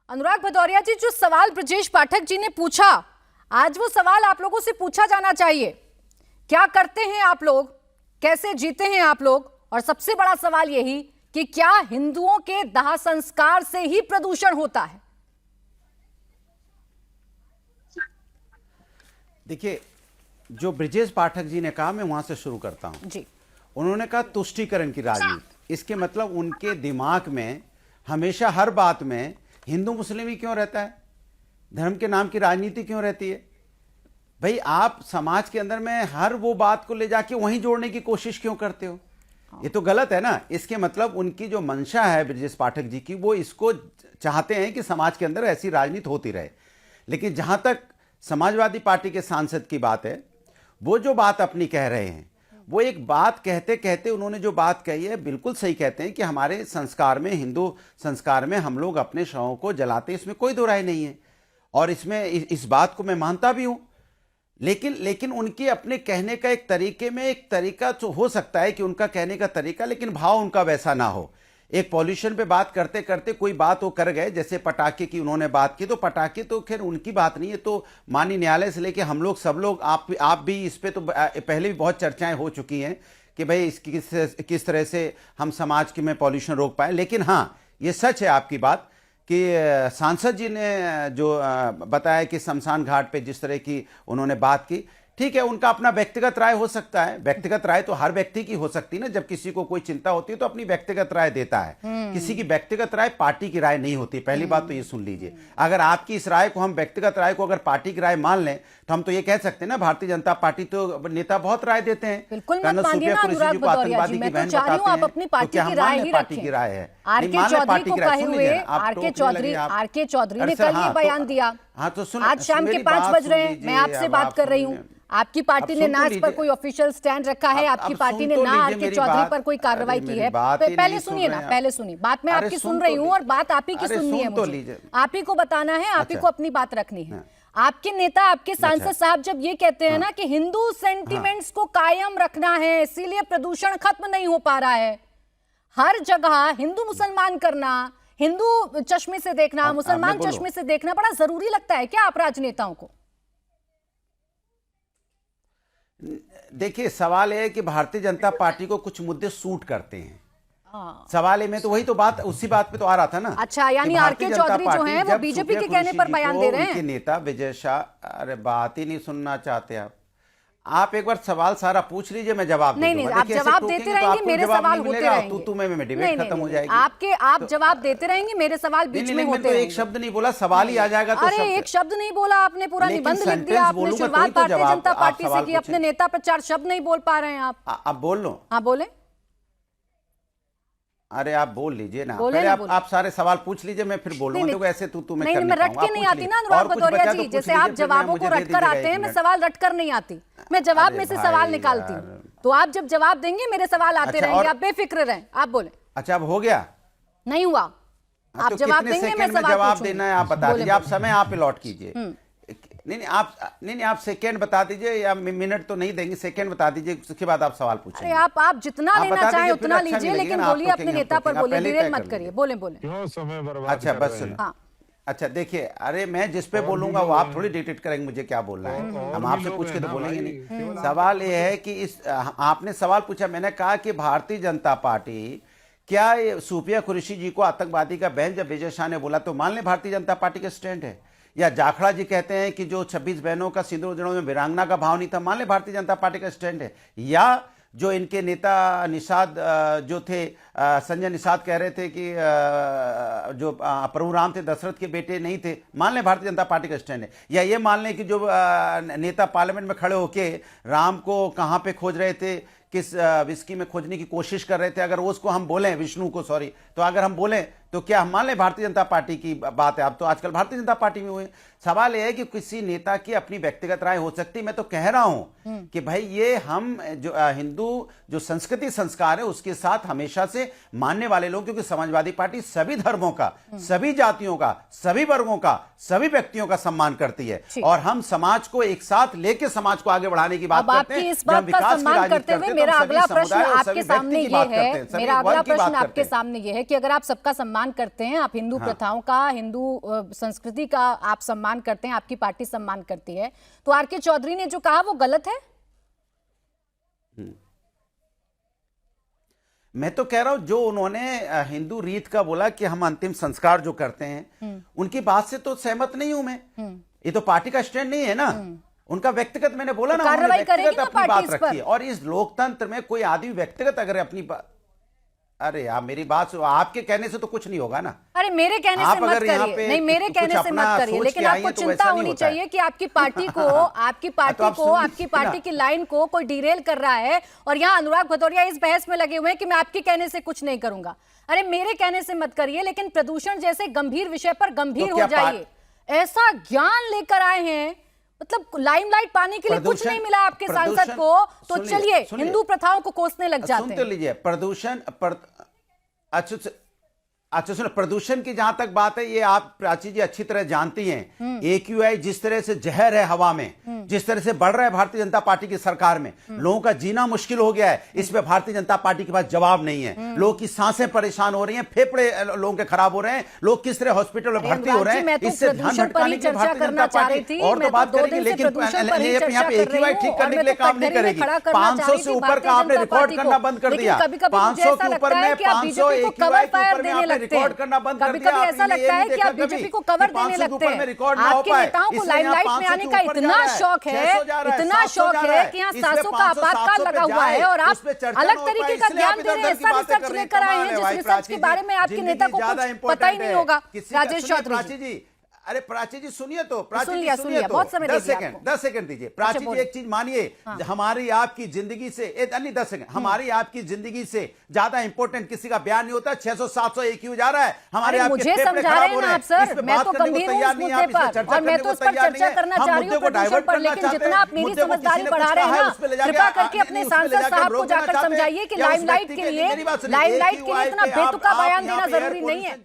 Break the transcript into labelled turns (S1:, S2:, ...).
S1: अनुराग भदौरिया जी, जो सवाल ब्रजेश पाठक जी ने पूछा, आज वो सवाल आप लोगों से पूछा जाना चाहिए। क्या करते हैं आप लोग, कैसे जीते हैं आप लोग, और सबसे बड़ा सवाल यही कि क्या हिंदुओं के दाह संस्कार से ही प्रदूषण होता है?
S2: देखिए, जो ब्रजेश पाठक जी ने कहा, मैं वहां से शुरू करता हूं
S1: जी।
S2: उन्होंने कहा तुष्टीकरण की राजनीति। इसके मतलब उनके दिमाग में हमेशा हर बात में हिंदू मुस्लिम ही क्यों रहता है, धर्म के नाम की राजनीति क्यों रहती है? भाई, आप समाज के अंदर में हर वो बात को ले जाके वहीं जोड़ने की कोशिश क्यों करते हो? ये तो गलत है ना। इसके मतलब उनकी जो मंशा है ब्रजेश पाठक जी की, वो इसको चाहते हैं कि समाज के अंदर ऐसी राजनीति होती रहे। लेकिन जहां तक समाजवादी पार्टी के सांसद की बात है, वो जो बात अपनी कह रहे हैं, वो एक बात कहते कहते उन्होंने जो बात कही है बिल्कुल सही कहते हैं कि हमारे संस्कार में, हिंदू संस्कार में हम लोग अपने शवों को जलाते हैं, इसमें कोई दो राय नहीं है। और इसमें इस बात को मैं मानता भी हूं। लेकिन उनके अपने कहने का एक तरीके में एक तरीका तो हो सकता है कि उनका कहने का तरीका, लेकिन भाव उनका वैसा ना हो। एक पॉल्यूशन पे बात करते करते कोई बात वो कर गए, जैसे पटाखे की उन्होंने बात की, तो पटाखे तो खैर उनकी बात नहीं है, तो माननीय न्यायालय से लेके हम लोग सब लोग, आप भी इस पे तो पहले भी बहुत चर्चाएं हो चुकी हैं कि भाई इसकी किस तरह से हम समाज के में पॉल्यूशन रोक पाए। लेकिन हाँ, ये सच है आपकी बात कि सांसद जी ने जो बताया कि शमशान घाट पे जिस तरह की उन्होंने बात की, ठीक है, उनका अपना व्यक्तिगत राय हो सकता है। व्यक्तिगत राय तो हर व्यक्ति की हो सकती है ना। जब किसी को कोई चिंता होती है तो अपनी व्यक्तिगत राय देता है। किसी की व्यक्तिगत राय पार्टी की राय नहीं होती। पहली बात तो ये सुन लीजिए। अगर आपकी इस राय को, हम व्यक्तिगत राय को अगर पार्टी की राय मान लें, तो हम तो ये कह सकते हैं ना, भारतीय जनता पार्टी तो नेता बहुत राय देते हैं।
S1: बिल्कुल मत मानिए ना अनुराग भदौरिया जी, मैं तो चाह रही हूं आप अपनी पार्टी की राय ही
S2: पार्टी की राय है।
S1: आरके चौधरी को कहे हुए आरके चौधरी ने कल ये बयान दिया।
S2: हाँ, तो सुन,
S1: आज शाम के 5 बज रहे हैं, मैं आपसे बात कर रही हूँ। आपकी पार्टी ने ना इस पर कोई ऑफिशियल स्टैंड रखा है, आपकी पार्टी ने ना आरके चौधरी पर कोई कार्रवाई की है। पहले सुनिए ना, पहले सुनिए बात। मैं आपकी सुन रही हूँ और बात आप ही की सुननी है मुझे। आप ही को बताना है, आप ही को अपनी बात रखनी है। आपके नेता, आपके सांसद साहब जब ये कहते हैं ना कि हिंदू सेंटिमेंट्स को कायम रखना है, इसीलिए प्रदूषण खत्म नहीं हो पा रहा है, हर जगह हिंदू मुसलमान करना, हिंदू चश्मे से देखना, मुसलमान चश्मे से देखना बड़ा जरूरी लगता है क्या आप राजनेताओं को?
S2: देखिए, सवाल है कि भारतीय जनता पार्टी को कुछ मुद्दे सूट करते हैं। सवाल है, मैं तो वही तो बात, उसी बात पे तो आ रहा था ना।
S1: अच्छा, यानी आरके चौधरी जो हैं वो बीजेपी के कहने पर बयान दे रहे हैं।
S2: उनके नेता विजय शाह, अरे बात ही नहीं सुनना चाहते आप एक बार सवाल सारा पूछ लीजिए, मैं जवाब
S1: नहीं नहीं, आप जवाब देते रहेंगे, मेरे सवाल होते रहेंगे।
S2: तू में डिबेट खत्म हो जाएगी।
S1: आप जवाब देते रहेंगे, मेरे सवाल बीच में होते रहेंगे।
S2: एक शब्द नहीं बोला, सवाल ही आ जाएगा तो।
S1: अरे एक शब्द नहीं बोला आपने, पूरा निबंध लिख दिया आपने। शुरुआत भारतीय जनता पार्टी से की, अपने नेता पर 4 शब्द नहीं बोल पा रहे हैं आप।
S2: अब बोल लो।
S1: हाँ बोले।
S2: अरे आप बोल लीजिए ना, पहले आप सारे सवाल पूछ लीजिए, मैं फिर बोलूंगा। तो ऐसे तू मैं
S1: नहीं, रट के नहीं आती ना अनुराग भदौरिया जी, जैसे आप जवाबों को रटकर आते हैं, मैं सवाल रटकर नहीं आती, मैं जवाब में से सवाल निकालती हूँ। तो आप जब जवाब देंगे मेरे सवाल आते रहेंगे, आप बेफिक्र रहें, आप बोले।
S2: अच्छा, अब हो गया?
S1: नहीं हुआ, आप जवाब देंगे, मैं
S2: जवाब देना है, आप बता दीजिए। आप समय आप अलॉट कीजिए। नहीं, आप सेकंड बता दीजिए, या मिनट तो नहीं देंगे, सेकंड बता दीजिए, उसके बाद आप सवाल पूछिए।
S1: आप जितना लेना चाहें उतना लीजिए, लेकिन बोलिए अपने नेता पर, बोलिए, डिरेल मत करिए, बोले।
S2: अच्छा बस सुनो। अच्छा देखिए, अरे मैं जिस पे बोलूंगा वो आप थोड़ी डिक्टेट करेंगे मुझे क्या बोलना है। हम आपसे पूछ के तो बोलेंगे नहीं। सवाल ये है कि आपने सवाल पूछा, मैंने कहा कि भारतीय जनता पार्टी, क्या सूफिया कुरैशी जी को आतंकवादी का बहन जब विजय शाह ने बोला तो मान लें भारतीय जनता पार्टी का स्टैंड है? या जाखड़ा जी कहते हैं कि जो 26 बहनों का सिंदूर उजड़ों में वीरांगना का भाव नहीं था, मान ले भारतीय जनता पार्टी का स्टैंड है? या जो इनके नेता निषाद जो थे, संजय निषाद कह रहे थे कि जो प्रभु राम थे दशरथ के बेटे नहीं थे, मान लें भारतीय जनता पार्टी का स्टैंड है? या ये मान लें कि जो नेता पार्लियामेंट में खड़े होके राम को कहाँ पे खोज रहे थे, किस विस्की में खोजने की कोशिश कर रहे थे, अगर उसको हम बोलें, विष्णु को सॉरी, तो अगर हम बोलें तो क्या हम मान लें भारतीय जनता पार्टी की बात है? अब तो आजकल भारतीय जनता पार्टी में हुए। सवाल यह है कि किसी नेता की अपनी व्यक्तिगत राय हो सकती है। मैं तो कह रहा हूं कि भाई ये हम जो हिंदू जो संस्कृति संस्कार है उसके साथ हमेशा से मानने वाले लोग, क्योंकि समाजवादी पार्टी सभी धर्मों का, सभी जातियों का, सभी वर्गों का, सभी व्यक्तियों का सम्मान करती है। और हम समाज को एक साथ लेके समाज को आगे बढ़ाने की बात करते हैं।
S1: इस बात का सम्मान करते हुए मेरा अगला प्रश्न आपके सामने ये है, मेरा अगला प्रश्न आपके सामने ये है कि अगर आप सबका सम्मान सम्मान करते हैं, आप हिंदू प्रथाओं का, हिंदू संस्कृति का आप सम्मान करते हैं, आपकी पार्टी सम्मान करती है, तो आर.के. चौधरी ने जो कहा वो गलत है?
S2: मैं तो कह रहा हूं जो उन्होंने हिंदू रीत का बोला कि हम अंतिम संस्कार जो करते हैं, उनकी बात से तो सहमत नहीं हूं मैं। ये तो पार्टी का स्टैंड नहीं है ना, उनका व्यक्तिगत, मैंने बोला ना,
S1: कार्रवाई करेगी ना
S2: अपनी बात
S1: पार्टी इस पर?
S2: रखी है। और इस लोकतंत्र में कोई आदमी व्यक्तिगत अगर अपनी बात, अरे यार मेरी बात आपके कहने से तो कुछ नहीं होगा ना।
S1: अरे मेरे कहने से मत करिए, नहीं मेरे कहने से मत करिए, लेकिन आपको चिंता होनी चाहिए कि आपकी पार्टी को आपकी पार्टी की लाइन को कोई डिरेल कर रहा है, और यहाँ अनुराग भदौरिया इस बहस में लगे हुए हैं कि मैं आपके कहने से कुछ नहीं करूंगा। अरे मेरे कहने से मत करिए, लेकिन प्रदूषण जैसे गंभीर विषय पर गंभीर हो जाइए। ऐसा ज्ञान लेकर आए हैं, मतलब लाइमलाइट पाने के लिए कुछ नहीं मिला आपके सांसद को, तो चलिए हिंदू प्रथाओं को कोसने लग जाते हैं।
S2: सुन तो लीजिए, अच्छा सुनो, प्रदूषण की जहां तक बात है, ये आप प्राची जी अच्छी तरह जानती हैं, AQI जिस तरह से जहर है हवा में, जिस तरह से बढ़ रहा है भारतीय जनता पार्टी की सरकार में, लोगों का जीना मुश्किल हो गया है। इस पे भारतीय जनता पार्टी के पास जवाब नहीं है। लोगों की सांसें परेशान हो रही हैं, फेफड़े लोगों के खराब हो रहे हैं, लोग किस तरह हॉस्पिटल में भर्ती हो रहे हैं। इससे ध्यान भटकाने के लिए भारतीय जनता पार्टी और तो बात करेगी, लेकिन यहाँ पे AQI ठीक करने के लिए काम नहीं करेगी। 500 से ऊपर का आपने रिकॉर्ड करना बंद कर दिया। 500 के ऊपर में 500 AQI के ऊपर में आपने रिकॉर्ड करना बंद कर दिया।
S1: कभी ऐसा लगता है कि आप बीजेपी को कवर देने लगते हैं। आपके नेताओं को लाइमलाइट में आने का इतना शौक है कि यहाँ सांसों का आपातकाल लगा हुआ है, और आप अलग तरीके का ज्ञान दे रहे हैं। ऐसा रिसर्च लेकर आए हैं जिस रिसर्च के बारे में आपके नेता को कुछ पता ही नहीं होगा। राजेश चौधरी जी,
S2: अरे प्राची जी सुनिए तो,
S1: सुनिए, बहुत समय
S2: 10 सेकंड दीजिए। प्राची जी एक चीज मानिए, हमारी आपकी जिंदगी से 10 सेकंड, हमारी आपकी जिंदगी से ज्यादा इंपॉर्टेंट किसी का बयान नहीं होता। 600-700 AQ जा रहा है, हमारे आपके
S1: मुझे समझा रहे हैं आप सर, मैं तो गंभीर हूं इस मुद्दे पर, और मैं तो इस पर चर्चा करना चाह रही हूं प्रदूषण पर, लेकिन जितना आप मेरी समझदारी बढ़ा रहे हैं ना, कृपा करके अपने सांसद साहब को जाकर समझाइए कि लाइमलाइट के लिए इतना बेतुका बयान देना जरूरी नहीं है।